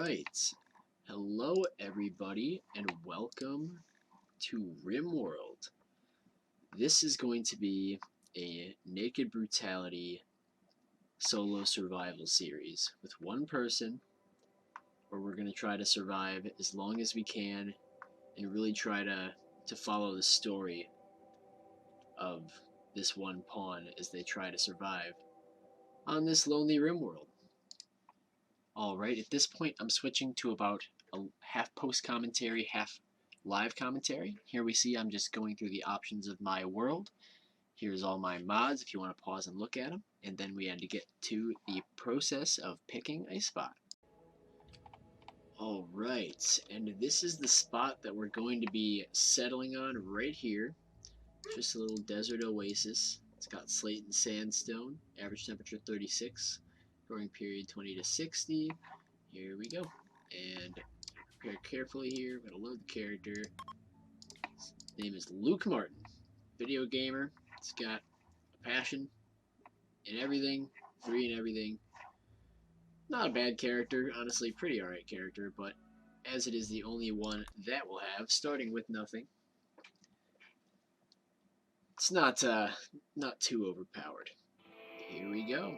Alright, hello everybody and welcome to Rimworld. This is going to be a naked brutality solo survival series with one person where we're going to try to survive as long as we can and really try to follow the story of this one pawn as they try to survive on this lonely Rimworld. Alright, at this point I'm switching to about a half post commentary, half live commentary. Here we see I'm just going through the options of my world. Here's all my mods if you want to pause and look at them. And then we had to get to the process of picking a spot. Alright, and this is the spot that we're going to be settling on right here. Just a little desert oasis. It's got slate and sandstone, average temperature 36. Growing period 20 to 60. Here we go. And prepare carefully here. We're going to load the character. His name is Luke Martin. Video gamer. He's got a passion in everything. 3 in everything. Not a bad character. Honestly, pretty alright character. But as it is the only one that we'll have, starting with nothing, it's not too overpowered. Here we go.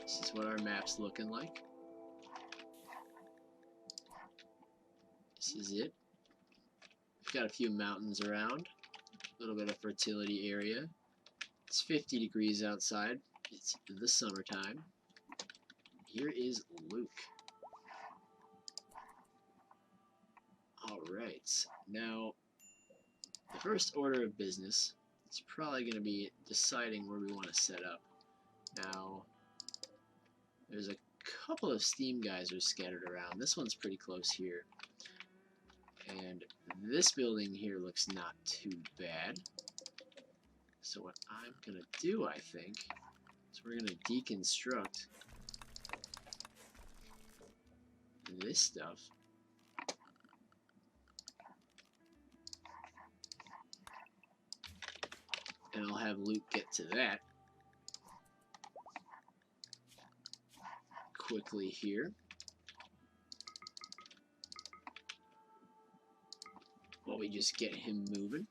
This is what our map's looking like. This is it. We've got a few mountains around. A little bit of fertility area. It's 50 degrees outside. It's the summertime. Here is Luke. Alright. Now, the first order of business is probably going to be deciding where we want to set up. Now, there's a couple of steam geysers scattered around. This one's pretty close here. And this building here looks not too bad. So what I'm going to do, I think, is we're going to deconstruct this stuff. And I'll have Luke get to that quickly here. While we just get him moving.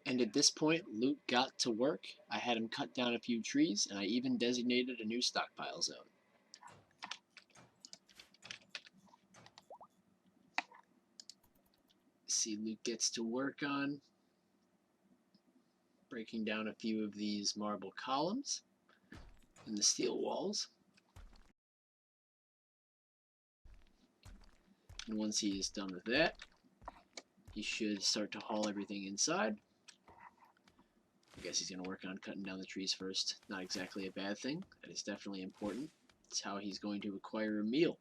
And at this point, Luke got to work. I had him cut down a few trees, and I even designated a new stockpile zone. See, Luke gets to work on breaking down a few of these marble columns and the steel walls. And once he is done with that, he should start to haul everything inside. I guess he's going to work on cutting down the trees first. Not exactly a bad thing. That is definitely important. It's how he's going to acquire a meal.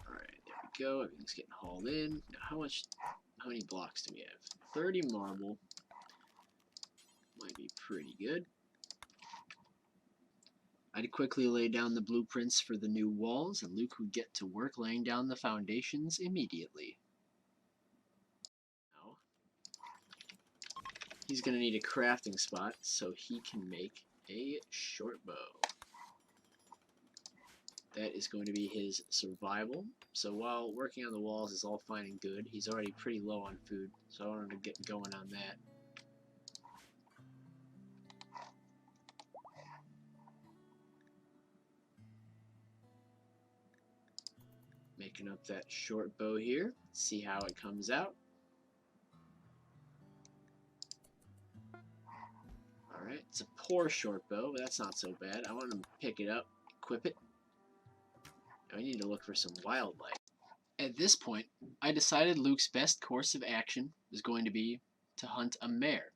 Alright, there we go. Everything's getting hauled in. Now, how many blocks do we have? 30 marble. Might be pretty good. I'd quickly lay down the blueprints for the new walls, and Luke would get to work laying down the foundations immediately. Now, he's going to need a crafting spot so he can make a short bow. That is going to be his survival. So while working on the walls is all fine and good, he's already pretty low on food, so I want him to get going on that. Making up that short bow here. See how it comes out. Alright, it's a poor short bow, but that's not so bad. I want him to pick it up, equip it. Now we need to look for some wildlife. At this point, I decided Luke's best course of action was going to be to hunt a mare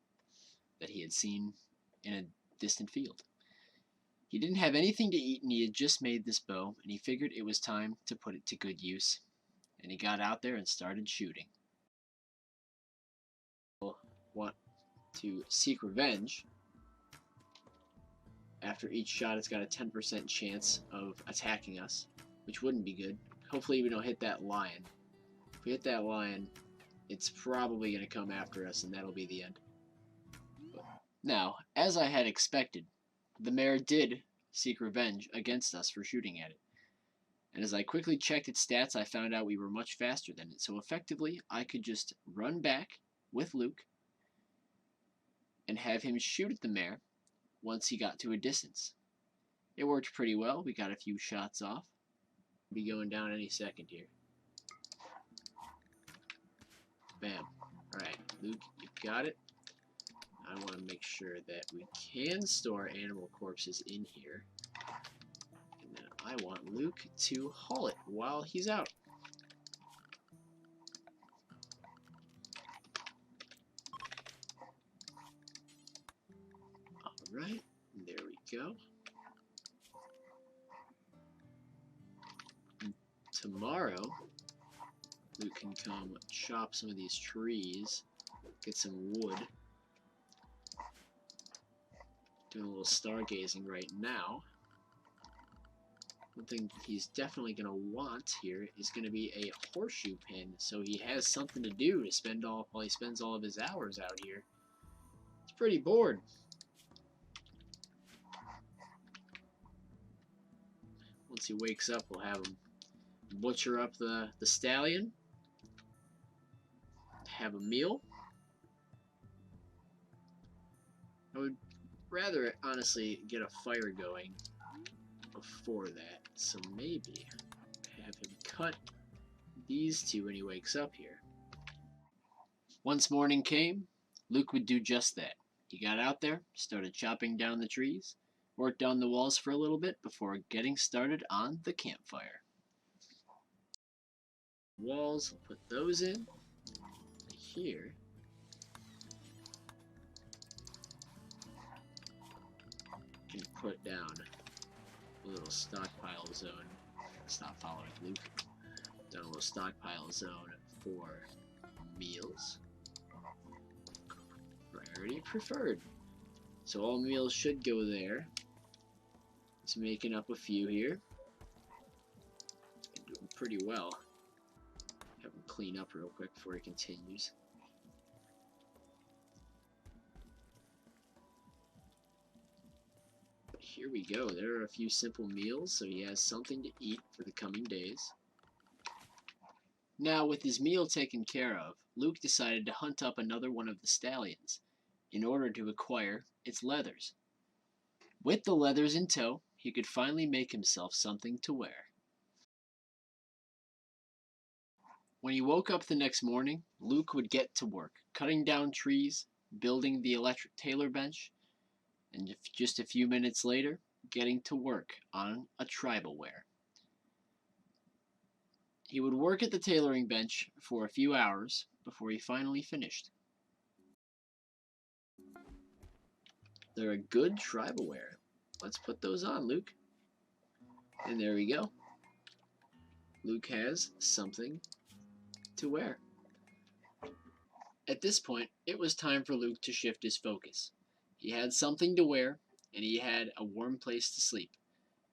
that he had seen in a distant field. He didn't have anything to eat, and he had just made this bow, and he figured it was time to put it to good use. And he got out there and started shooting. Want to seek revenge. After each shot, it's got a 10% chance of attacking us, which wouldn't be good. Hopefully we don't hit that lion. If we hit that lion, it's probably going to come after us, and that'll be the end. Now, as I had expected, the mare did seek revenge against us for shooting at it. And as I quickly checked its stats, I found out we were much faster than it. So effectively, I could just run back with Luke and have him shoot at the mare once he got to a distance. It worked pretty well. We got a few shots off. Be going down any second here. Bam. Alright, Luke, you got it. I want to make sure that we can store animal corpses in here. And then I want Luke to haul it while he's out. Alright, there we go. And tomorrow, Luke can come chop some of these trees, get some wood. Doing a little stargazing right now. One thing he's definitely going to want here is going to be a horseshoe pin, so he has something to do to spend while he spends all of his hours out here. He's pretty bored. Once he wakes up, we'll have him butcher up the stallion, have a meal. I would rather, honestly, get a fire going before that, so maybe have him cut these two when he wakes up here. Once morning came, Luke would do just that. He got out there, started chopping down the trees, worked on the walls for a little bit before getting started on the campfire. Walls, we'll put those in. Here, can put down a little stockpile zone. Stop following Luke. Down a little stockpile zone for meals. Priority preferred. So all meals should go there. He's making up a few here. Doing pretty well. Have him clean up real quick before he continues. Here we go. There are a few simple meals, so he has something to eat for the coming days. Now, with his meal taken care of, Luke decided to hunt up another one of the stallions in order to acquire its leathers. With the leathers in tow, he could finally make himself something to wear. When he woke up the next morning, Luke would get to work, cutting down trees, building the electric tailor bench, and just a few minutes later, getting to work on a tribal wear. He would work at the tailoring bench for a few hours before he finally finished. They're a good tribal wear. Let's put those on, Luke. And there we go. Luke has something to wear. At this point, it was time for Luke to shift his focus. He had something to wear, and he had a warm place to sleep.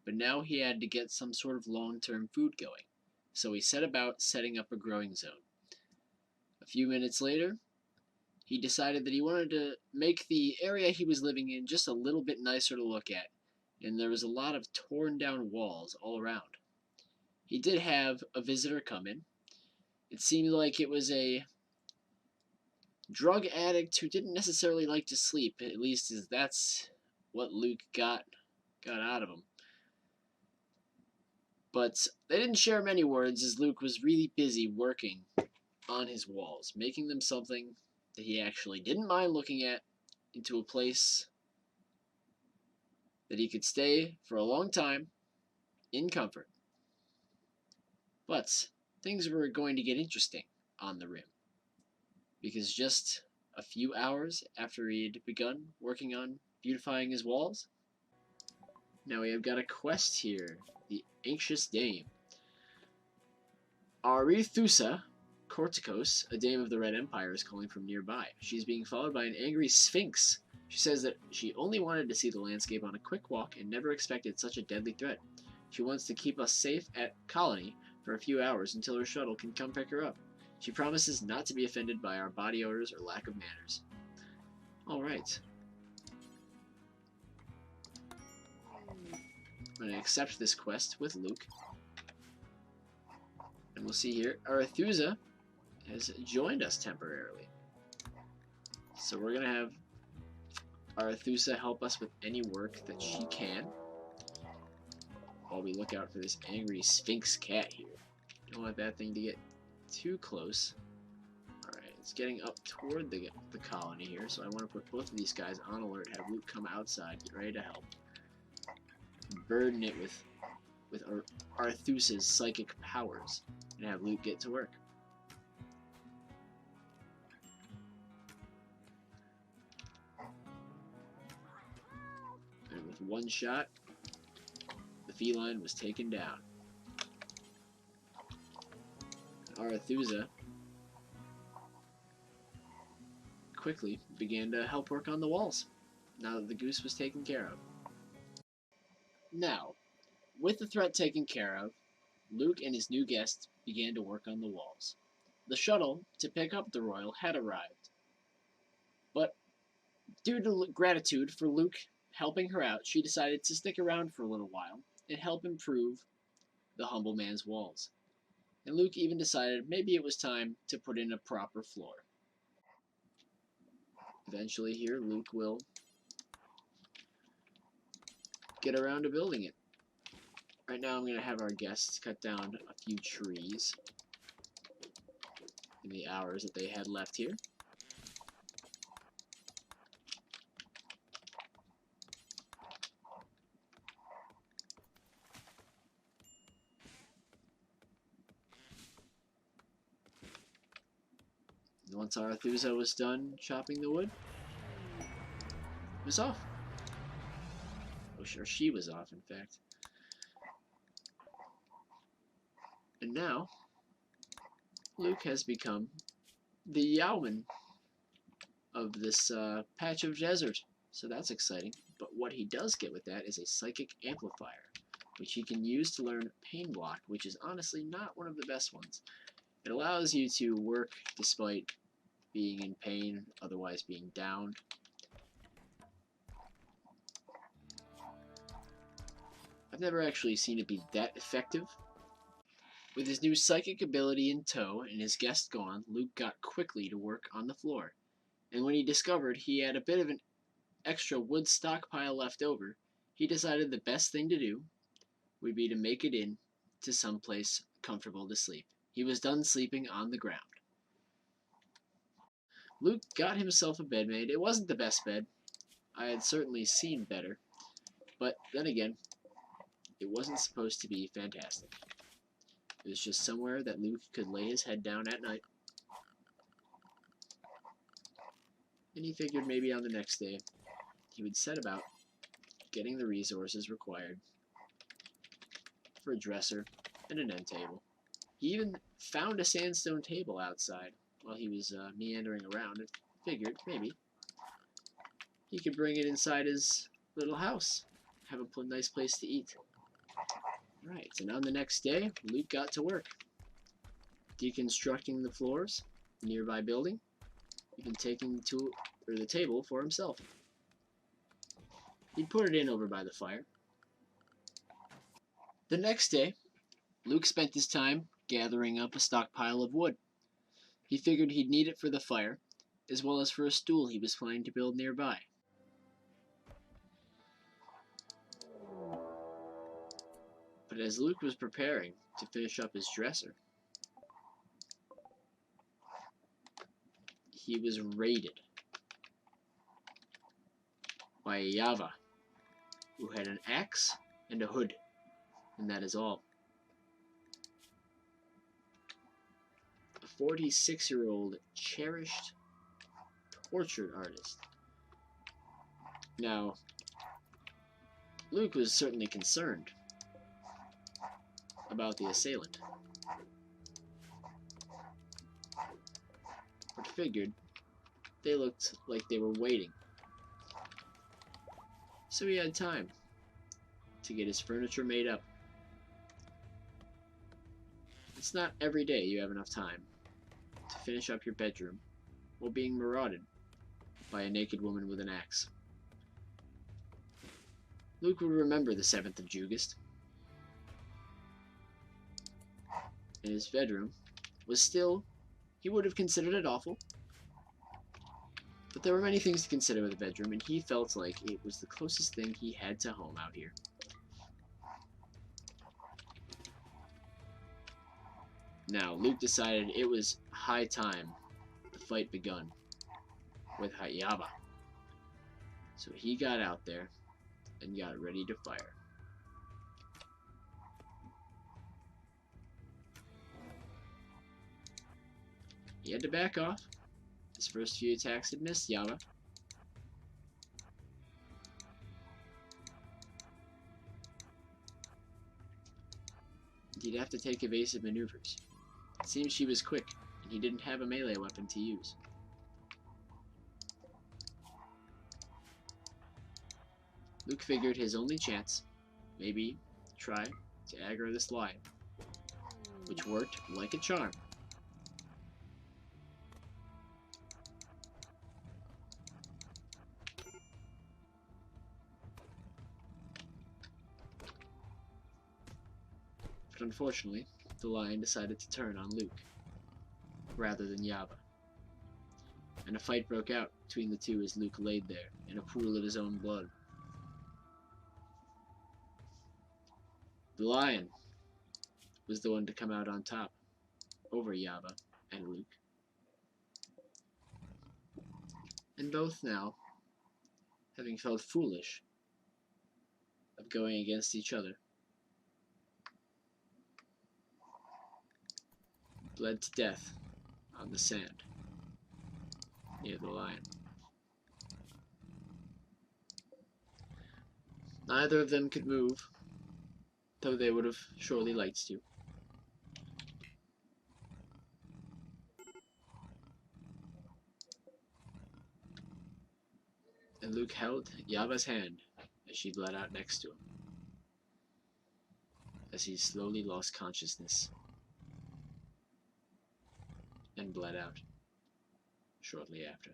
But now he had to get some sort of long-term food going. So he set about setting up a growing zone. A few minutes later, he decided that he wanted to make the area he was living in just a little bit nicer to look at, and there was a lot of torn down walls all around. He did have a visitor come in. It seemed like it was a drug addict who didn't necessarily like to sleep, at least as that's what Luke got out of him. But they didn't share many words as Luke was really busy working on his walls, making them something that he actually didn't mind looking at, into a place that he could stay for a long time in comfort. But things were going to get interesting on the Rim, because just a few hours after he had begun working on beautifying his walls, now we have got a quest here. The Anxious Dame. Arethusa Corticos, a dame of the Red Empire, is calling from nearby. She's being followed by an angry sphinx. She says that she only wanted to see the landscape on a quick walk and never expected such a deadly threat. She wants to keep us safe at Colony for a few hours until her shuttle can come pick her up. She promises not to be offended by our body odors or lack of manners. Alright. I'm going to accept this quest with Luke. And we'll see here, Arethusa has joined us temporarily. So we're going to have Arethusa help us with any work that she can, while we look out for this angry Sphinx cat here. Don't want that thing to get too close. Alright, it's getting up toward the colony here, so I want to put both of these guys on alert, have Luke come outside, get ready to help. Burden it with Arethusa's psychic powers, and have Luke get to work. And with one shot, the feline was taken down. Arethusa quickly began to help work on the walls, now that the goose was taken care of. Now, with the threat taken care of, Luke and his new guest began to work on the walls. The shuttle to pick up the royal had arrived, but due to gratitude for Luke helping her out, she decided to stick around for a little while and help improve the humble man's walls. And Luke even decided maybe it was time to put in a proper floor. Eventually here, Luke will get around to building it. Right now I'm going to have our guests cut down a few trees in the hours that they had left here. And once Arethusa was done chopping the wood, it was off. Or she was off, in fact. And now, Luke has become the Yeoman of this patch of desert. So that's exciting. But what he does get with that is a psychic amplifier, which he can use to learn Pain Block, which is honestly not one of the best ones. It allows you to work despite being in pain, otherwise being downed. I've never actually seen it be that effective. With his new psychic ability in tow and his guest gone, Luke got quickly to work on the floor. And when he discovered he had a bit of an extra wood stockpile left over, he decided the best thing to do would be to make it in to someplace comfortable to sleep. He was done sleeping on the ground. Luke got himself a bed made. It wasn't the best bed. I had certainly seen better. But then again, it wasn't supposed to be fantastic. It was just somewhere that Luke could lay his head down at night. And he figured maybe on the next day, he would set about getting the resources required for a dresser and an end table. He even found a sandstone table outside while he was meandering around and figured maybe he could bring it inside his little house, have a nice place to eat. Right, and on the next day, Luke got to work, deconstructing the floors, the nearby building, even taking the table for himself. He'd put it in over by the fire. The next day, Luke spent his time gathering up a stockpile of wood. He figured he'd need it for the fire, as well as for a stool he was planning to build nearby. But as Luke was preparing to finish up his dresser, he was raided by a Yava who had an axe and a hood, and that is all. A 46-year-old cherished portrait artist. Now, Luke was certainly concerned about the assailant, but figured they looked like they were waiting. So he had time to get his furniture made up. It's not every day you have enough time to finish up your bedroom while being marauded by a naked woman with an axe. Luke would remember the 7th of Jugust. And his bedroom was still, he would have considered it awful. But there were many things to consider with the bedroom, and he felt like it was the closest thing he had to home out here. Now, Luke decided it was high time the fight begun with Hayaba. So he got out there and got ready to fire. He had to back off. His first few attacks had missed Yaba. He'd have to take evasive maneuvers. It seemed she was quick, and he didn't have a melee weapon to use. Luke figured his only chance, maybe try to aggro this lion, which worked like a charm. But unfortunately, the lion decided to turn on Luke, rather than Yaba. And a fight broke out between the two as Luke laid there, in a pool of his own blood. The lion was the one to come out on top, over Yaba and Luke. And both now, having felt foolish of going against each other, bled to death on the sand near the lion. Neither of them could move, though they would have surely liked to. And Luke held Yaba's hand as she bled out next to him, as he slowly lost consciousness and bled out shortly after.